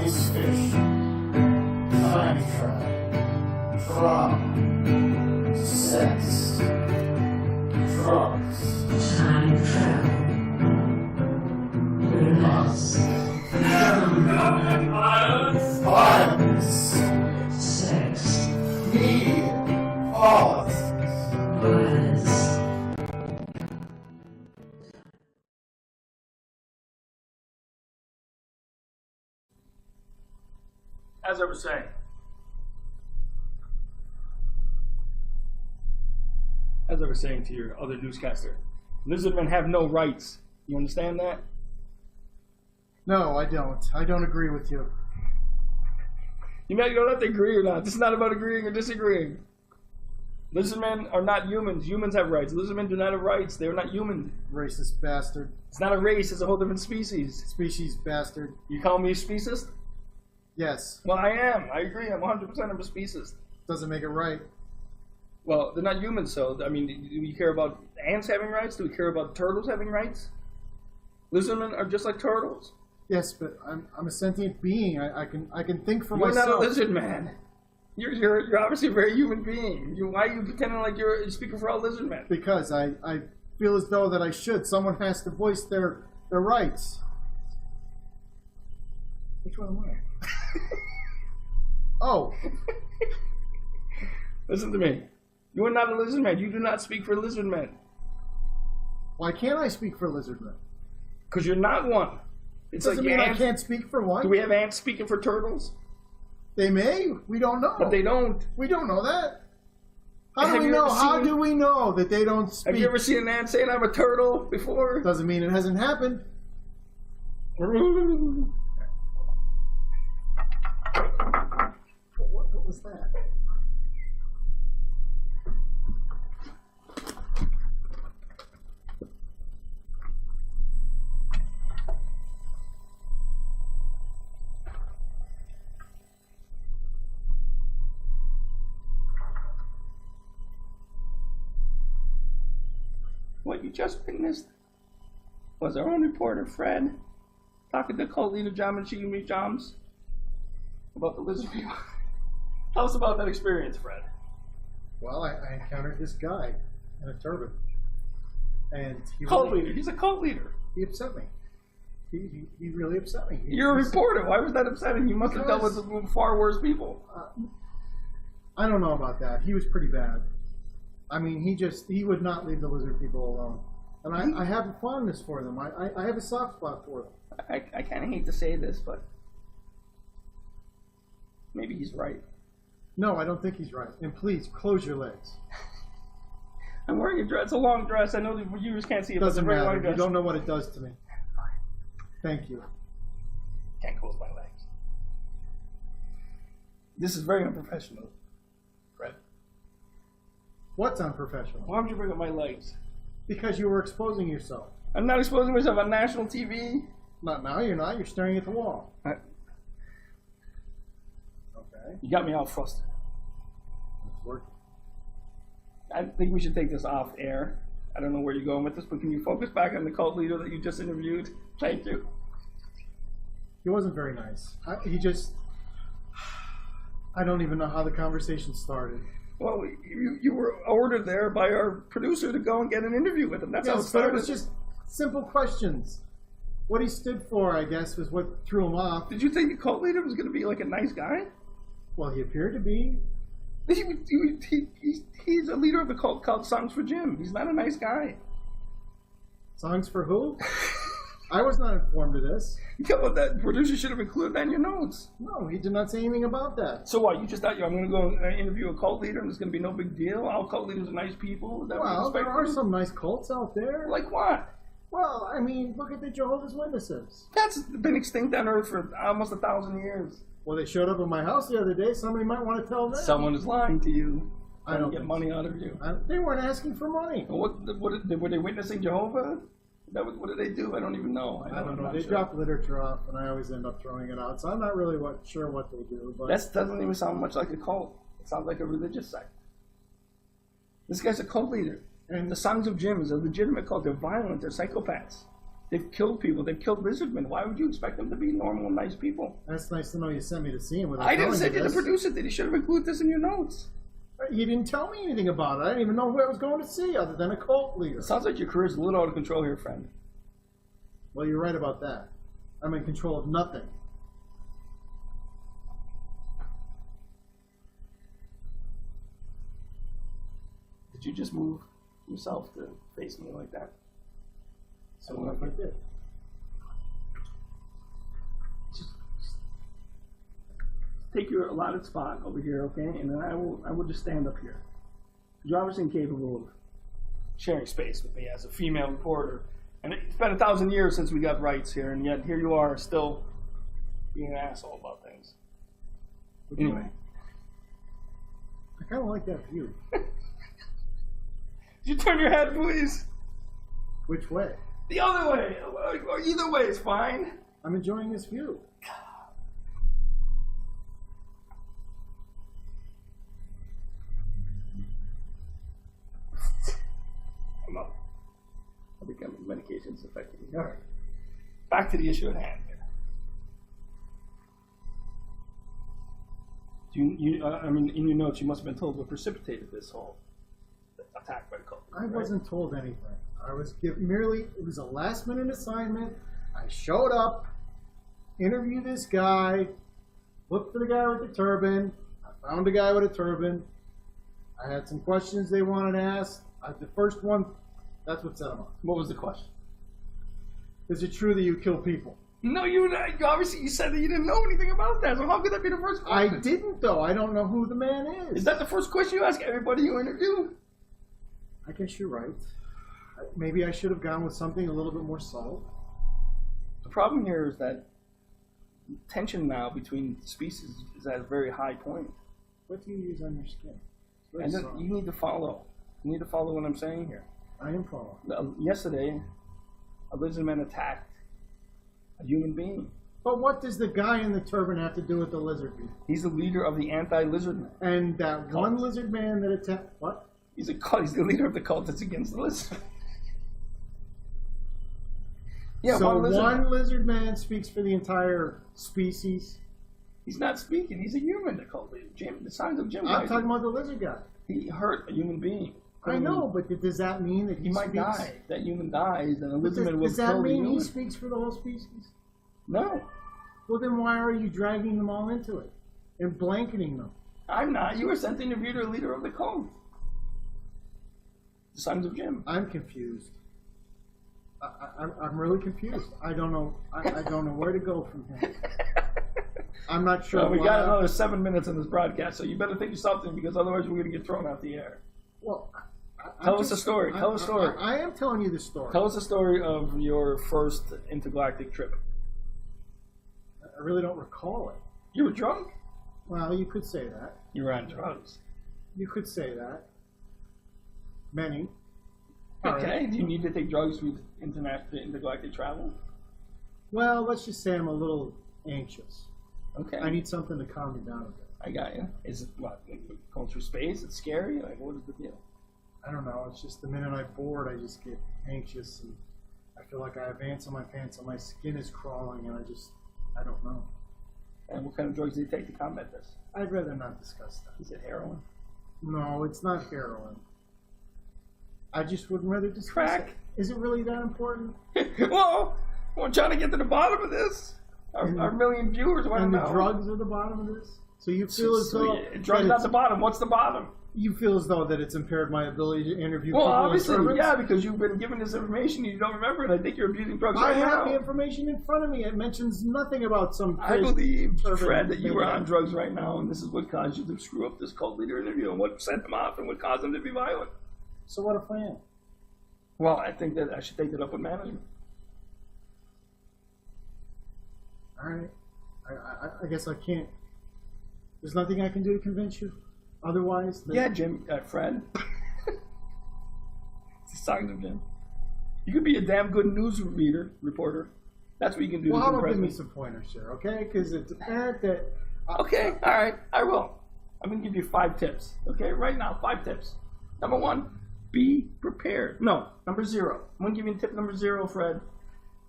ice fish, time travel, trauma, sex, drugs, Time travel. Loss. Violence, Sex. need, politics. Was. As I was saying, to your other newscaster, lizardmen have no rights. You understand that? No, I don't. I don't agree with you. You don't have to agree or not. This is not about agreeing or disagreeing. Lizardmen are not humans. Humans have rights. Lizardmen do not have rights. They are not human. Racist bastard. It's not a race. It's a whole different species. Species bastard. You call me a speciesist? Yes. Well, I am. I agree. I'm 100% of a speciesist. Doesn't make it right. Well, they're not humans, so, I mean, do we care about ants having rights? Do we care about turtles having rights? Lizardmen are just like turtles. Yes, but I'm a sentient being. I can think for You're myself. not a lizard man. You're obviously a very human being. Why are you pretending like you're speaking for all lizard men? Because I feel as though that I should. Someone has to voice their rights. Which one am I? Oh. Listen to me. You are not a lizard man. You do not speak for lizard men. Why can't I speak for lizard men? Because you're not one. It's Doesn't like mean ants. I can't speak for one. Do we have ants speaking for turtles? They may. We don't know. But they don't. We don't know that. How Have do we you know? ever How seen- do we know that they don't speak? Have you ever seen an ant saying I'm a turtle before? Doesn't mean it hasn't happened. What was that? What you just witnessed was our own reporter, Fred, talking to cult leader John and Shigumi Joms about the lizard people. Tell us about that experience, Fred. Well, I encountered this guy in a turban, and Cult leader. He's a cult leader. he upset me. He really upset me. You're a reporter. Why was that upsetting? You must have dealt Because- with far worse people. I don't know about that. He was pretty bad. I mean, he would not leave the lizard people alone. And I have a fondness for them. I have a soft spot for them. I kind of hate to say this, but maybe he's right. No, I don't think he's right. And please, close your legs. I'm wearing a dress. It's a long dress. I know the viewers can't see it, but it's a Doesn't very matter. long dress. You don't know what it does to me. Thank you. Can't close my legs. This is very unprofessional, Fred. What's unprofessional? Why would you bring up my legs? Because you were exposing yourself. I'm not exposing myself on national TV. Not now, you're not. You're staring at the wall. Okay. You got me all flustered. It's working. I think we should take this off air. I don't know where you're going with this, but can you focus back on the cult leader that you just interviewed? Thank you. He wasn't very nice. I don't even know how the conversation started. Well, you were ordered there by our producer to go and get an interview with him. That's how it Yes, but started. it was just simple questions. What he stood for, I guess, was what threw him off. Did you think the cult leader was going to be like a nice guy? Well, he appeared to be. He's a leader of a cult called Songs for Jim. He's not a nice guy. Songs for who? I was not informed of this. Yeah, well, that producer should have included that in your notes. No, he did not say anything about that. So what? You just thought I'm going to go and interview a cult leader and it's going to be no big deal? All cult leaders are nice people? Is that what you Well, there expected? are some nice cults out there. Like what? Well, I mean, look at the Jehovah's Witnesses. That's been extinct on Earth for almost 1,000 years. Well, they showed up at my house the other day. Somebody might want to tell them. Someone is lying to you. I don't get think money out of you. They weren't asking for money. What were they witnessing Jehovah? What did they do? I don't even know. I don't know. I'm They not sure. drop literature off, and I always end up throwing it out. So I'm not really sure what they do. But That doesn't even sound much like a cult. It sounds like a religious sect. This guy's a cult leader. And the Songs of Jim is a legitimate cult. They're violent. They're psychopaths. They've killed people. They've killed lizardmen. Why would you expect them to be normal and nice people? That's nice to know you sent me to see him without I didn't telling send me you to this. produce it. You should have included this in your notes. You didn't tell me anything about it. I didn't even know who I was going to see other than a cult leader. It sounds like your career's a little out of control here, friend. Well, you're right about that. I'm in control of nothing. Did you just move yourself to face me like that? So what if I did? Just take your allotted spot over here, okay? And then I will just stand up here. You're obviously incapable of sharing space with me as a female reporter. And it's been 1,000 years since we got rights here, and yet here you are still being an asshole about things. Anyway. I kind of like that view. Did you turn your head, please? Which way? The other way. Or either way is fine. I'm enjoying this view. I'm up. I think medication's affecting me. All right. Back to the issue at hand here. I mean, in your notes, you must have been told what precipitated this whole attack by the cult. I wasn't told anything. I was merely, it was a last minute assignment. I showed up, interviewed this guy, looked for the guy with the turban. I found a guy with a turban. I had some questions they wanted asked. The first one, that's what set them up. What was the question? Is it true that you kill people? No, obviously you said that you didn't know anything about that. So how could that be the first question? I didn't, though. I don't know who the man is. Is that the first question you ask everybody you interview? I guess you're right. Maybe I should have gone with something a little bit more subtle. The problem here is that tension now between species is at a very high point. What do you use on your skin? It's very And soft. you need to follow. You need to follow what I'm saying here. I am following. Yesterday, a lizardman attacked a human being. But what does the guy in the turban have to do with the lizard people? He's the leader of the anti-lizardmen. And that Cult. one lizard man that attacked... What? He's the leader of the cult that's against the lizard. Yeah, so one lizard man speaks for the entire species? He's not speaking. He's a human, the cult leader. Jim, the signs of Jim. I'm talking about the lizard guy. He hurt a human being. I know, but does that mean that He might speaks... die. That human dies, and a But lizardman will does that kill the mean human. he speaks for the whole species? No, Well, then why are you dragging them all into it and blanketing them? I'm not. You were sent to interview the leader of the cult. The Sons of Jim. I'm confused. I'm really confused. I don't know. I don't know where to go from here. I'm not sure. Well, we why got another 7 minutes in this broadcast, so you better think of something because otherwise we're going to get thrown out the air. Well, Tell us a story. Tell a story. I am telling you the story. Tell us the story of your first intergalactic trip. I really don't recall it. You were drunk? Well, you could say that. You were on drugs. You could say that. Many. Okay. Do you need to take drugs with intergalactic travel? Well, let's just say I'm a little anxious. Okay. I need something to calm me down a bit. I got you. Is it what? Going through space? It's scary? Like, what is the deal? I don't know. It's just the minute I'm bored, I just get anxious and I feel like I have ants on my pants and my skin is crawling and I don't know. And what kind of drugs do you take to combat this? I'd rather not discuss that. Is it heroin? No, it's not heroin. I just would rather discuss Crack? it. Is it really that important? Well, we're trying to get to the bottom of this. Our million viewers want to And know. the drugs are the bottom of this? So you feel as though... drugs not the bottom. What's the bottom? You feel as though that it's impaired my ability to interview Well, people in obviously, turbans? yeah, because you've been given this information and you don't remember it. I think you're abusing drugs I right have now. the information in front of me. It mentions nothing about some... I believe, turban Fred, that you were maniac. on drugs right now, and this is what caused you to screw up this cult leader interview, and what sent them off, and what caused them to be violent. So what if I am? Well, I think that I should take it up with management. All right. I guess I can't... There's nothing I can do to convince you? Otherwise? Yeah, Jim, Fred. It's the signs of Jim. You could be a damn good news reporter. That's what you can do. Well, to how the about give me president. some pointers here, okay? Because it's apparent that... Okay, all right, I will. I'm going to give you 5 tips. Okay, right now, 5 tips. Number 1, be prepared. No, number 0. I'm going to give you tip number 0, Fred.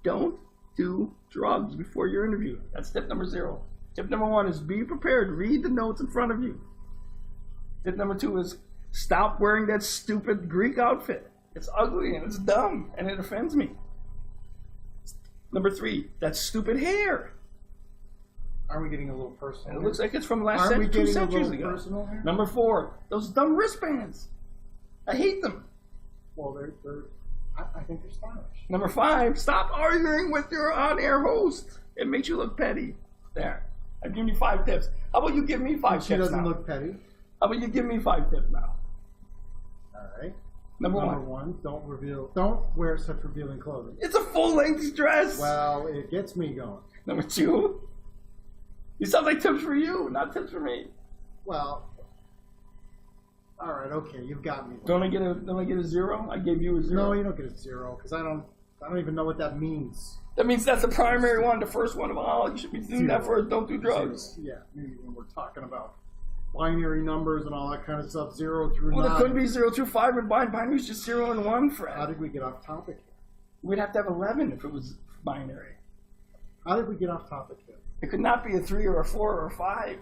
don't do drugs before your interview. That's tip number 0. Tip number 1 is be prepared. Read the notes in front of you. Tip number 2 is stop wearing that stupid Greek outfit. It's ugly and it's dumb and it offends me. Number 3, that stupid hair. Are we getting a little personal? And it looks like it's from last Are we 2 getting a centuries little ago. personal here? Number 4, those dumb wristbands. I hate them. Well, I think they're stylish. Number 5, stop arguing with your on-air host. It makes you look petty. There. I've given you 5 tips. How about you give me 5 She tips doesn't now? look petty. How about you give me 5 tips now? All right. Number Number 1. 1, don't wear such revealing clothing. It's a full-length dress. Well, it gets me going. Number 2. You sound like tips for you, not tips for me. Well, all right, okay, you've got me. Don't I get a 0? I gave you a 0. No, you don't get a 0 because I don't even know what that means. That means that's the primary one, the first one of all. You should be doing that first. Don't do drugs. 0. Yeah, maybe when we're talking about binary numbers and all that kind of stuff, 0 through 9. Well, it could be 0 through 5, and binary is just 0 and 1, Fred. How did we get off topic here? We'd have to have 11 if it was binary. How did we get off topic here? It could not be a 3 or a 4 or a 5.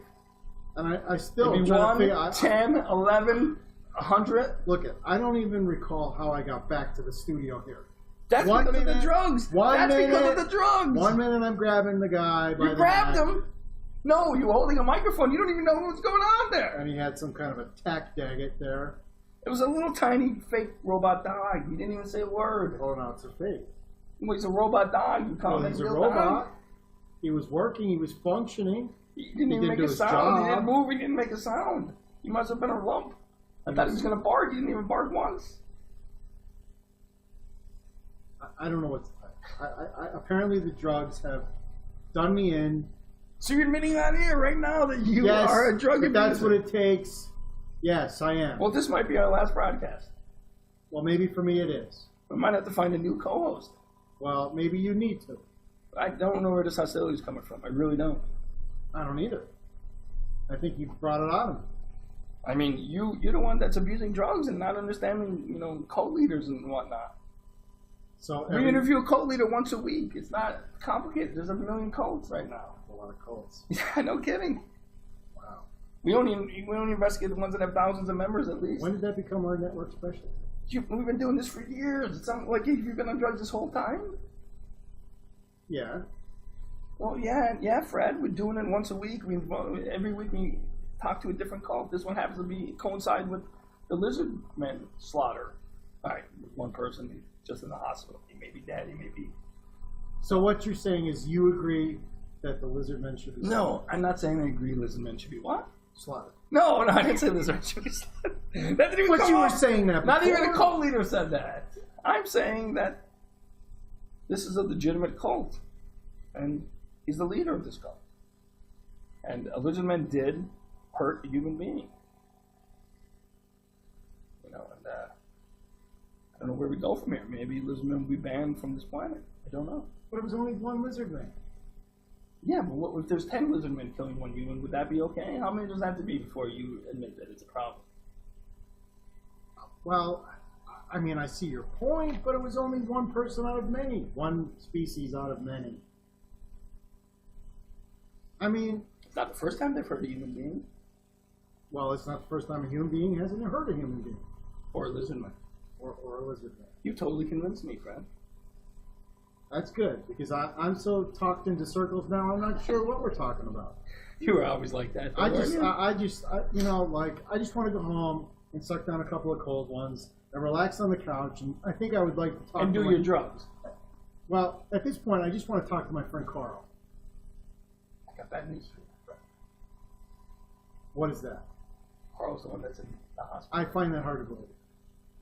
And I still It'd be trying to 1, figure 10, 11, 100. Look, I don't even recall how I got back to the studio here. That's One because of the minute- drugs. one That's because minute- of the drugs. 1 minute I'm grabbing the guy by You the grabbed neck, him. No, you were holding a microphone. You don't even know what's going on there. and he had some kind of a tack daggett there. It was a little tiny fake robot dog. He didn't even say a word. Oh no, it's a fake. Well, he's a robot dog. You call Well, him he's a real robot. dog. He was working. He was functioning. He didn't He even didn't make do a his sound. He job. didn't move. He didn't make a sound. He must have been a lump. I thought he was going to bark. He didn't even bark once. I don't know what. Apparently the drugs have done me in. So you're admitting on here right now that you Yes, are a drug if abuser. that's what it takes. Yes, I am. Well, this might be our last broadcast. Well, maybe for me it is. We might have to find a new co-host. Well, maybe you need to. I don't know where this hostility is coming from. I really don't. I don't either. I think you brought it on him. I mean, you're the one that's abusing drugs and not understanding, cult leaders and whatnot. So We interview a cult leader once a week. It's not complicated. There's a million cults right now. a lot of cults. Yeah, no kidding. Wow. We only investigate the ones that have thousands of members at least. When did that become our network specialty? We've been doing this for years. It's not like you've been on drugs this whole time. Yeah. Well, yeah, Fred. We're doing it once a week. Every week we talk to a different cult. This one happens to coincide with the lizard men slaughter. All right, one person just in the hospital. He may be dead. He may be. So what you're saying is you agree that the lizard men should be No, I'm not saying I agree. Lizard men should be what? slaughtered. No, I didn't say lizard men should be slaughtered. That didn't even But come you were up. saying that Not even before. a cult leader said that. I'm saying that this is a legitimate cult, and he's the leader of this cult. And a lizard man did hurt a human being. And I don't know where we go from here. Maybe lizard men will be banned from this planet. I don't know. But it was only one lizard man. Yeah, but what if there's 10 lizard men killing one human? Would that be okay? How many does that have to be before you admit that it's a problem? Well, I mean, I see your point, but it was only one person out of many. One species out of many. I mean, It's not the first time they've hurt a human being well, it's not the first time a human being hasn't hurt a human being. or a lizard man. Or a lizard man. You totally convinced me, Fred. That's good, because I'm so talked into circles now, I'm not sure what we're talking about. You were always like that. I weren't just you? I just want to go home and suck down a couple of cold ones and relax on the couch, and I think I would like to talk and to do my- your drugs. Well, at this point, I just want to talk to my friend Carl. I got bad news for you, Fred. What is that? Carl's the one that's in the hospital. I find that hard to believe.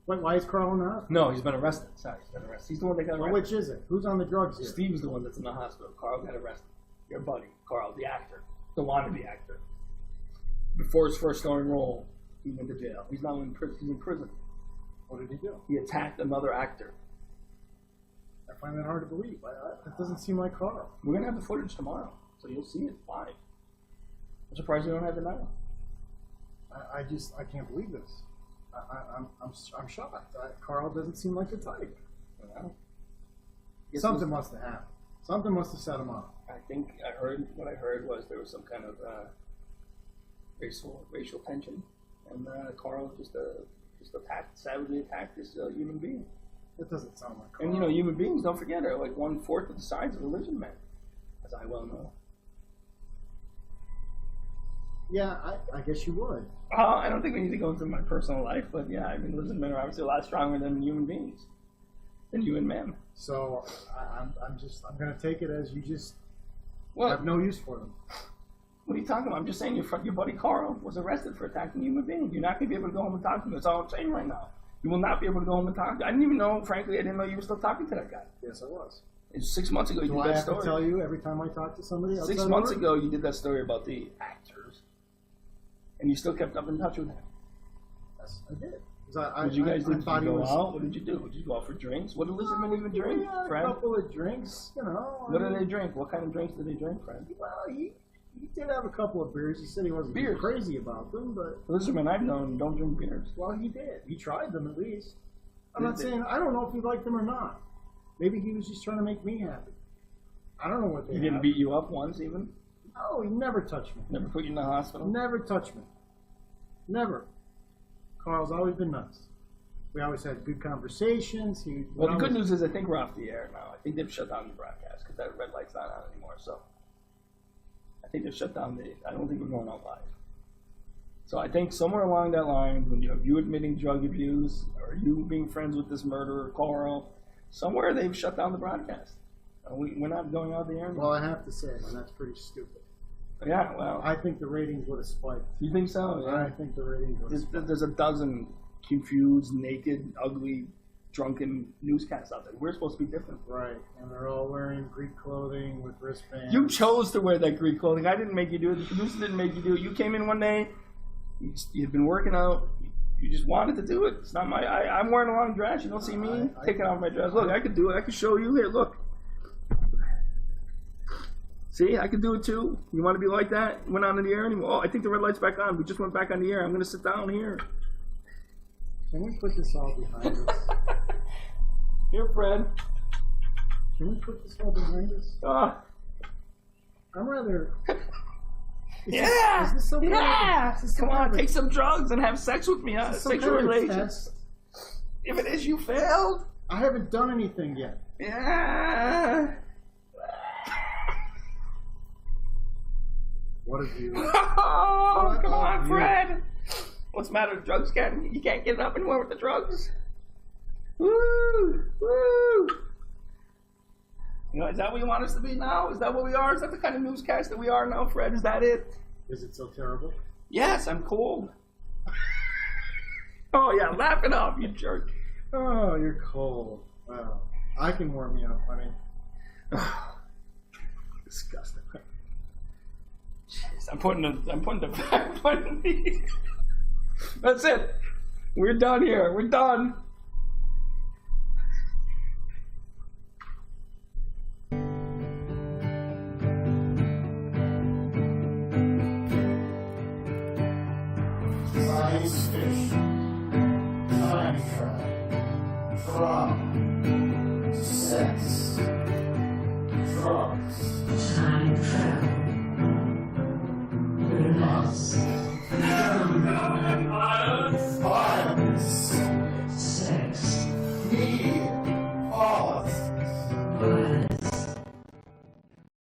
Wait, why is Carl in the hospital? No, he's been arrested. Sorry, he's been arrested. He's the one that got Well, arrested. which is it? Who's on the drugs here? Steve's the one that's in the hospital. Carl got arrested. Your buddy, Carl, the actor, the wannabe actor. Before his first starring role, he went to jail. He's now in prison. He's in prison. What did he do? He attacked another actor. I find that hard to believe. That doesn't seem like Carl. We're gonna have the footage tomorrow, so you'll see it live. I'm surprised you don't have it now. I can't believe this. I'm shocked. Carl doesn't seem like the type. You know? guess Something must have happened. Something must have set him up. I think what I heard was there was some kind of racial tension, and Carl just savagely attacked this human being. That doesn't sound like Carl. And you know, human beings, don't forget, are like 1/4 of the size of a lizard man, as I well know. Yeah, I guess you would. I don't think we need to go into my personal life, but yeah, I mean, lizard men are obviously a lot stronger than human beings, than you and men. So I'm gonna take it as you just Well, have no use for them. what are you talking about? I'm just saying your buddy Carl was arrested for attacking a human being. You're not going to be able to go home and talk to him. That's all I'm saying right now. You will not be able to go home and talk to him. I didn't even know, frankly, I didn't know you were still talking to that guy. Yes, I was. It's 6 months ago you Do did I that have story. to tell you every time I talk to somebody? 6 outside months work? ago you did that story about the actors. And you still kept up in touch with him. Yes, I did. 'Cause I What did you guys do? I Did thought you he go was. out? What did you do? Did you go out for drinks? What do lizard men even drink, We had a Fred? couple of drinks, you know. What do they drink? What kind of drinks do they drink, Fred? Well, he did have a couple of beers. He said he wasn't Beers? crazy about them, but Lizard men I've known don't drink beers. well, he did. He tried them at least. I'm Did not they? saying I don't know if he liked them or not. Maybe he was just trying to make me happy. I don't know what they He didn't have. beat you up once even? No, he never touched me. Never put you in the hospital? Never touched me. Never. Carl's always been nice. We always had good conversations. Well, the good news is I think we're off the air now. I think they've shut down the broadcast because that red light's not on anymore. So I think they've shut down I don't think we're going out live. So I think somewhere along that line, when you admitting drug abuse or you being friends with this murderer, Carl, somewhere they've shut down the broadcast. We're not going out the air anymore. Well, I have to say, that's pretty stupid. Yeah, well, I think the ratings would have spiked. you think so? I Yeah. think the ratings would have spiked. There's a dozen confused, naked, ugly, drunken newscasts out there. We're supposed to be different. Right, and they're all wearing Greek clothing with wristbands. You chose to wear that Greek clothing. I didn't make you do it. The producer didn't make you do it. You came in one day. You'd been working out. You just wanted to do it. It's not my. I'm wearing a long dress. You don't see me taking off my dress. Look, I could do it. I could show you. Here, look. See, I could do it too. You want to be like that? Went on in the air anymore? Oh, I think the red light's back on. We just went back on the air. I'm going to sit down here. Can we put this all behind us? Here, Fred. Can we put this all behind us? I'm rather. Yeah. Is this some kind of- Yeah. is this some Come on, kind of a- take some drugs and have sex with me. is this some Sexual kind of relations. test? If it is, you failed. I haven't done anything yet. Yeah. What have you? Oh, come on, you? Fred. What's the matter? Drugs you can't get it up anymore with the drugs. Woo, woo. You know, is that what you want us to be now? Is that what we are? Is that the kind of newscast that we are now, Fred? Is that it? Is it so terrible? Yes, I'm cold. Oh yeah, laugh it up, you jerk. Oh, you're cold. Wow. I can warm you up, honey. Disgusting. Jeez, I'm putting the That's it. We're done here. We're done. Ice fish, time travel, trauma, sex, drugs, Time travel. violence, Sex. need,